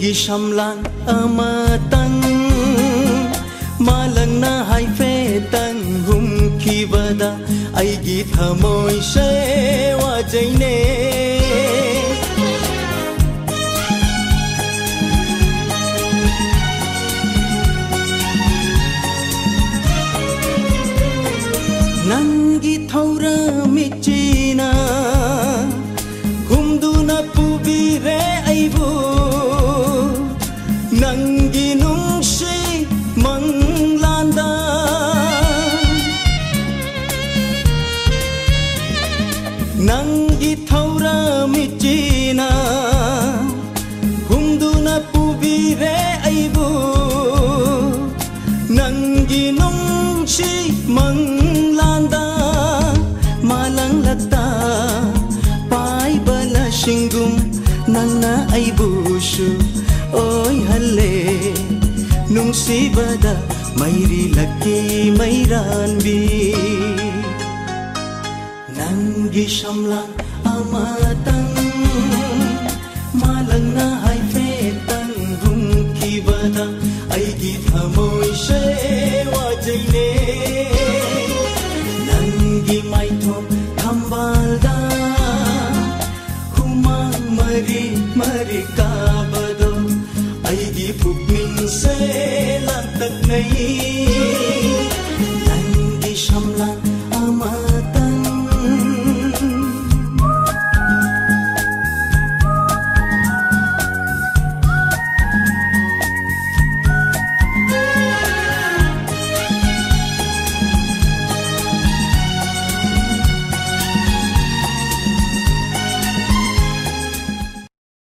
Nanggi shamlang amatang malang na haifetang humkibada aigi thamoy se wajaine Nanggi thaura michina gumduna pubire aibu Nanggi nungsi manglanda Nanggi thaura michina gumduna pubire aibu Nanggi nungsi manglanda malang lata pai bala singum nangna aibusu Oi halle nungsibada mairi laki mairanbi Nanggi shamlang amatan